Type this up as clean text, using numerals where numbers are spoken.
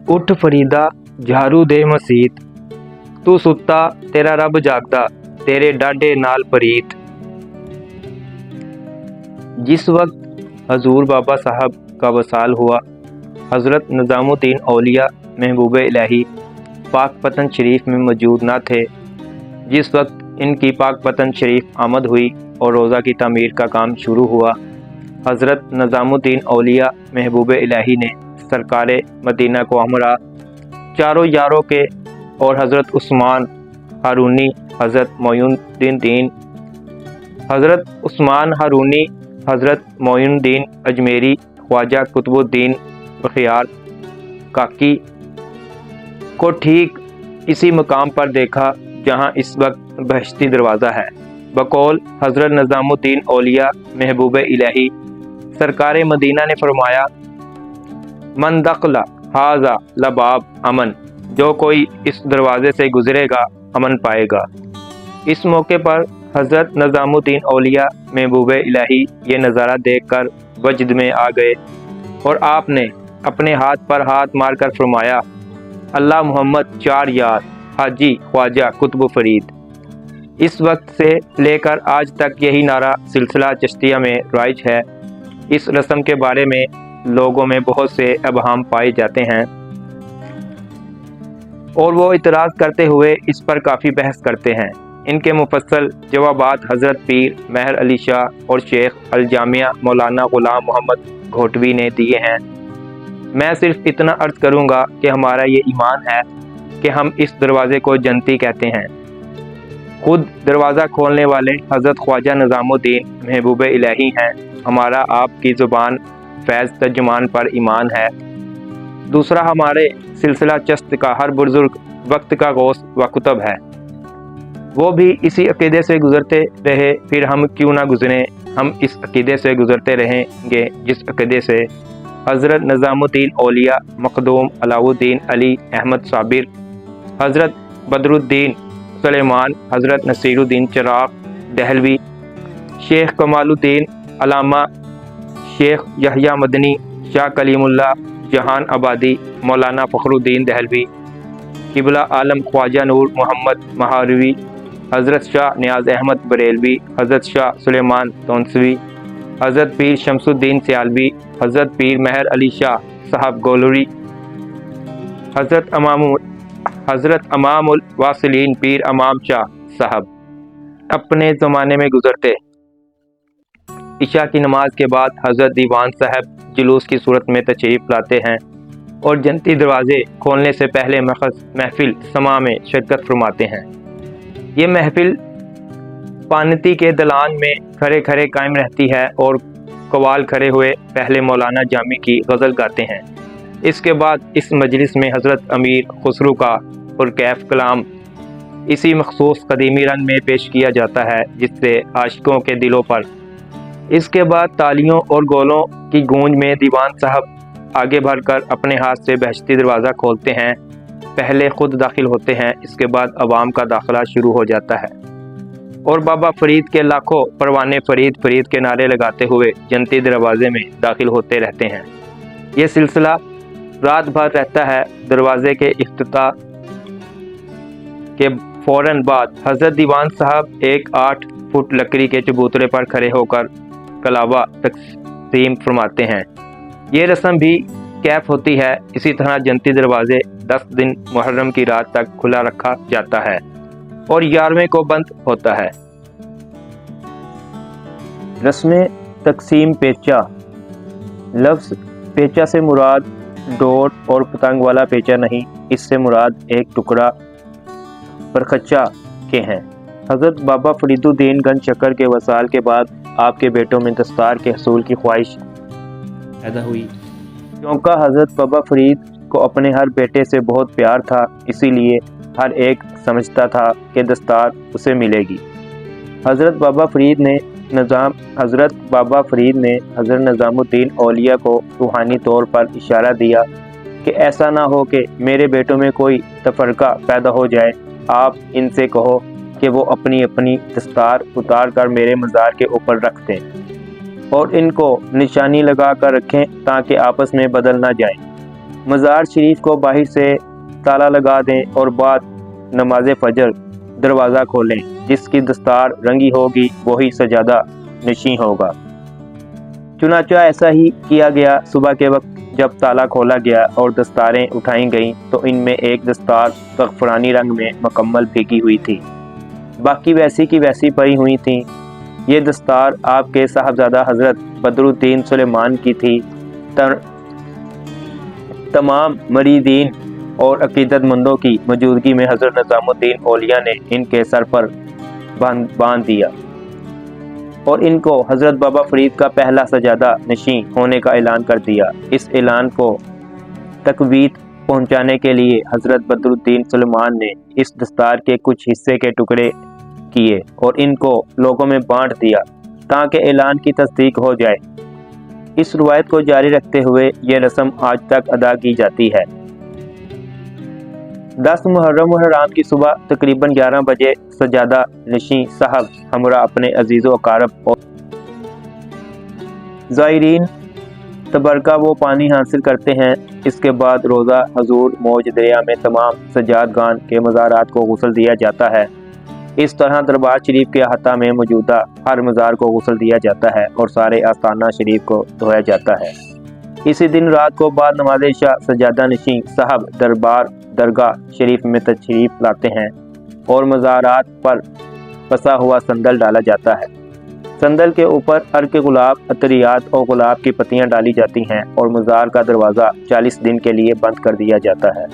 ਉੱਠ ਫਰੀਦਾ ਝਾੜੂ ਦੇ ਮਸੀਤ, ਤੂੰ ਸੁੱਤਾ तेरा रब जागदा, तेरे डाढ़े नाल परीत। जिस वक्त हजूर बाबा साहब का वसाल हुआ, हज़रत निज़ामुद्दीन औलिया महबूब इलाही पाकपतन शरीफ में मौजूद न थे। जिस वक्त इनकी पाकपतन शरीफ आमद हुई और रोज़ा की तामीर का काम शुरू हुआ, हज़रत निज़ामुद्दीन औलिया महबूब इलाही ने सरकार मदीना को हमरा चारों यारों के और हज़रत उस्मान हारूनी, हज़रत मोइनुद्दीन, हज़रत उस्मान हारूनी, हज़रत मोइनुद्दीन अजमेरी, ख्वाजा कुतुबुद्दीन बखियार काकी को ठीक इसी मकाम पर देखा जहां इस वक्त बहश्ती दरवाज़ा है। बकौल हज़रत निज़ामुद्दीन औलिया महबूब इलाही सरकार मदीना ने फरमाया, मन दखला हाजा लबाब अमन, जो कोई इस दरवाज़े से गुजरेगा अमन पाएगा। इस मौके पर हज़रत निज़ामुद्दीन औलिया महबूब इलाही ये नज़ारा देखकर वजद में आ गए और आपने अपने हाथ पर हाथ मारकर फरमाया, अल्लाह मोहम्मद चार यार, हाजी ख्वाजा कुतुब फरीद। इस वक्त से लेकर आज तक यही नारा सिलसिला चिश्तिया में राइज है। इस रस्म के बारे में लोगों में बहुत से अबहाम पाए जाते हैं और वो इतराज़ करते हुए इस पर काफ़ी बहस करते हैं। इनके मुफस्सल जवाबात हज़रत पीर महर अली शाह और शेख अल-जामिया मौलाना ग़ुलाम मोहम्मद घोटवी ने दिए हैं। मैं सिर्फ इतना अर्ज़ करूँगा कि हमारा ये ईमान है कि हम इस दरवाज़े को जन्नती कहते हैं। खुद दरवाज़ा खोलने वाले हज़रत ख्वाजा निज़ामुद्दीन महबूब इलाही हैं। हमारा आपकी ज़ुबान फैज़ तर्जुमान पर ईमान है। दूसरा, हमारे सिलसिला चश्त का हर बुजुर्ग वक्त का गौस व कुतब है, वो भी इसी अकीदे से गुज़रते रहे, फिर हम क्यों ना गुज़रें। हम इस अकीदे से गुज़रते रहेंगे जिस अकीदे से हज़रत निज़ामुद्दीन औलिया मखदूम अलाउद्दीन अली अहमद साबिर, हज़रत बदरुद्दीन सुलेमान, हज़रत नसीरुद्दीन चिराग दहलवी, शेख कमालुद्दीन अलामा, शेख यहया मदनी, शाह कलीमुल्लाह जहान आबादी, मौलाना फ़खरुद्दीन दहलवी, किबला आलम ख्वाजा नूर मोहम्मद महारवी, हज़रत शाह नियाज़ अहमद बरेलवी, हज़रत शाह सुलेमान तौनसवी, हज़रत पीर शमसुद्दीन सियालवी, हज़रत पीर महर अली शाह साहब गोलरी, हज़रत अमामुल वासिलीन पीर अमाम शाह साहब अपने ज़माने में गुज़रते। इशा की नमाज के बाद हज़रत दीवान साहब जुलूस की सूरत में तशरीफ़ लाते हैं और जन्नती दरवाज़े खोलने से पहले महफिल समा में शिरकत फरमाते हैं। ये महफिल पानती के दलान में खड़े खड़े कायम रहती है और कवाल खड़े हुए पहले मौलाना जामी की गज़ल गाते हैं। इसके बाद इस मजलिस में हज़रत अमीर खुसरू का पुरकैफ कलाम इसी मखसूस कदीमी रंग में पेश किया जाता है जिससे आशिकों के दिलों पर। इसके बाद तालियों और गोलों की गूंज में दीवान साहब आगे बढ़कर अपने हाथ से बहश्ती दरवाज़ा खोलते हैं। पहले खुद दाखिल होते हैं, इसके बाद अवाम का दाखिला शुरू हो जाता है और बाबा फरीद के लाखों परवाने फरीद फरीद के नारे लगाते हुए जन्नती दरवाज़े में दाखिल होते रहते हैं। ये सिलसिला रात भर रहता है। दरवाज़े के इफ्तिताह के फ़ौरन बाद हज़रत दीवान साहब एक 8 फुट लकड़ी के चबूतरे पर खड़े होकर कलावा तकसीम फरमाते हैं। ये रस्म भी कैफ होती है। इसी तरह जन्नती दरवाज़े 10 दिन मुहर्रम की रात तक खुला रखा जाता है और 11वें को बंद होता है। रस्म तकसीम पेचा। लफ्ज़ पेचा से मुराद डोर और पतंग वाला पेचा नहीं, इससे मुराद एक टुकड़ा परखच्चा के हैं। हज़रत बाबा फरीदुद्दीन गंज शक्कर के वसाल के बाद आपके बेटों में दस्तार के हसूल की ख्वाहिश पैदा हुई। क्योंकि हज़रत बाबा फरीद को अपने हर बेटे से बहुत प्यार था, इसीलिए हर एक समझता था कि दस्तार उसे मिलेगी। हज़रत बाबा फरीद ने हज़रत निज़ामुद्दीन औलिया को रूहानी तौर पर इशारा दिया कि ऐसा ना हो कि मेरे बेटों में कोई तफरका पैदा हो जाए। आप इनसे कहो कि वो अपनी अपनी दस्तार उतार कर मेरे मज़ार के ऊपर रख दें और इनको निशानी लगा कर रखें ताकि आपस में बदल ना जाए। मज़ार शरीफ को बाहर से ताला लगा दें और बाद नमाज फजर दरवाज़ा खोलें। जिसकी दस्तार रंगी होगी वही सजादा नशीं होगा। चुनांचा ऐसा ही किया गया। सुबह के वक्त जब ताला खोला गया और दस्तारें उठाई गईं तो इनमें एक दस्तार ज़अफ़रानी रंग में मुकम्मल भीगी हुई थी, बाकी वैसी की वैसी पड़ी हुई थीं। ये दस्तार आपके साहबजादा हज़रत बदरुद्दीन सुलेमान की थी। तमाम मरीदीन और अकीदतमंदों की मौजूदगी में हज़रत निज़ामुद्दीन औलिया ने इनके सर पर बांध दिया और इनको हज़रत बाबा फ़रीद का पहला सजादा नशीं होने का ऐलान कर दिया। इस ऐलान को तक़वीत पहुँचाने के लिए हज़रत बदरुद्दीन सुलेमान ने इस दस्तार के कुछ हिस्से के टुकड़े किए और इनको लोगों में बांट दिया ताकि ऐलान की तस्दीक हो जाए। इस रवायत को जारी रखते हुए ये रस्म आज तक अदा की जाती है। 10 मुहर्रम हराम की सुबह तकरीबन 11 बजे सजादा नशीं साहब हमरा अपने अजीज़ो अकारब और ज़ायरीन तबरका वो पानी हासिल करते हैं। इसके बाद रोज़ा हजूर मौज दरिया में तमाम सजादगान के मज़ारात को गुस्ल दिया जाता है। इस तरह दरबार शरीफ के अहाता में मौजूदा हर मज़ार को गुस्ल दिया जाता है और सारे आस्थाना शरीफ को धोया जाता है। इसी दिन रात को बाद नमाज इशा सजादा नशीं साहब दरगाह शरीफ में तशरीफ़ लाते हैं और मज़ारात पर फंसा हुआ संदल डाला जाता है। संदल के ऊपर अर्क गुलाब, अतरियात और गुलाब की पत्तियां डाली जाती हैं और मज़ार का दरवाज़ा 40 दिन के लिए बंद कर दिया जाता है।